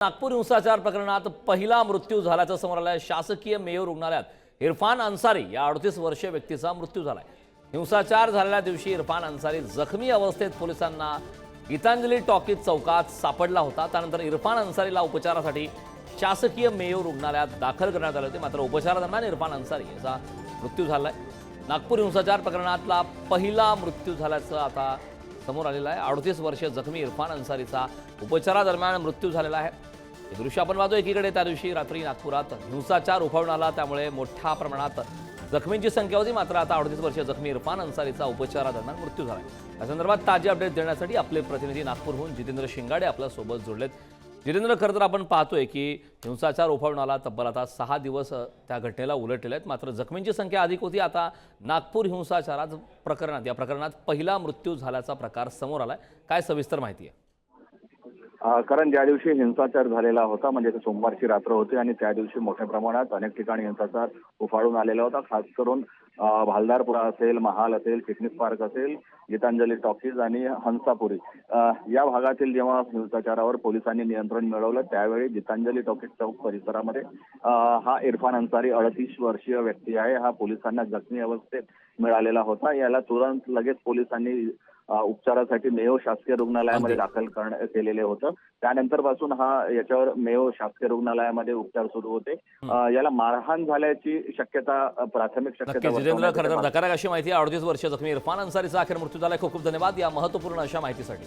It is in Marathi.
नागपूर हिंसाचार प्रकरणात पहिला मृत्यू झाल्याचं समोर आलं आहे। शासकीय मेयो रुग्णालयात इरफान अन्सारी या 38 वर्षीय व्यक्तीचा मृत्यू झालाय। हिंसाचार झालेल्या दिवशी इरफान अन्सारी जखमी अवस्थेत पोलिसांना गीतांजली टॉकीज चौकात सापडला होता। त्यानंतर इरफान अन्सारीला उपचारासाठी शासकीय मेयो रुग्णालयात दाखल करण्यात आले होते। मात्र उपचारादरम्यान इरफान अन्सारी याचा मृत्यू झालाय। नागपूर हिंसाचार प्रकरणातला पहिला मृत्यू झाल्याचं आता समोर आलेला आहे। 38 वर्षीय जखमी इरफान अन्सारीचा उपचारादरम्यान मृत्यू झालेला आहे। हे दृश्य आपण पाहतो। एकीकडे त्या दिवशी रात्री नागपुरात हिंसाचार उफाळून आला, त्यामुळे मोठ्या प्रमाणात जखमींची संख्या होती। मात्र आता 38 वर्षीय जखमी इरफान अन्सारीचा उपचारादरम्यान मृत्यू झाला आहे। या संदर्भात ताजी अपडेट देण्यासाठी आपले प्रतिनिधी नागपूरहून जितेंद्र शिंगाडे आपल्या सोबत जोडलेत। जितेंद्र, खरं तर आपण पाहतोय की हिंसाचार उफाळून आला, तब्बल आता 6 दिवस त्या घटनेला उलटलेले आहेत। मात्र जखमींची संख्या अधिक होती। आता नागपूर हिंसाचारात या प्रकरणात पहिला मृत्यू झाल्याचा प्रकार समोर आलाय। काय सविस्तर माहिती आहे? कारण ज्या दिवशी हिंसाचार झालेला होता म्हणजे सोमवारची रात्र होती आणि त्या दिवशी मोठ्या प्रमाणात अनेक ठिकाणी हिंसाचार उफाळून आलेला होता। खास करून भालदारपुरा असेल, महाल असेल, फिटनेस पार्क असेल, गीतांजली टॉकीज आणि हंसापुरी या भागातील जेव्हा हिंसाचारावर पोलिसांनी नियंत्रण मिळवलं त्यावेळी गीतांजली टॉकीज चौक परिसरामध्ये हा इरफान अन्सारी 38 वर्षीय व्यक्ती आहे, हा पोलिसांना जखमी अवस्थेत मिळालेला होता। याला तुरंत लगेच पोलिसांनी उपचारासाठी मेयो शासकीय रुग्णालयामध्ये दाखल केलेले होतं। त्यानंतर पासून याच्यावर मेयो शासकीय रुग्णालयामध्ये उपचार सुरू होते। याला मारहाण झाल्याची शक्यता, प्राथमिक शक्यता जितेंद्र, खरं तर धक्कादायक अशी माहिती आहे। 38 वर्षीय जखमी इरफान अन्सारीचा अखेर मृत्यू झालाय। खूप खूप धन्यवाद या महत्त्वपूर्ण अशा माहितीसाठी।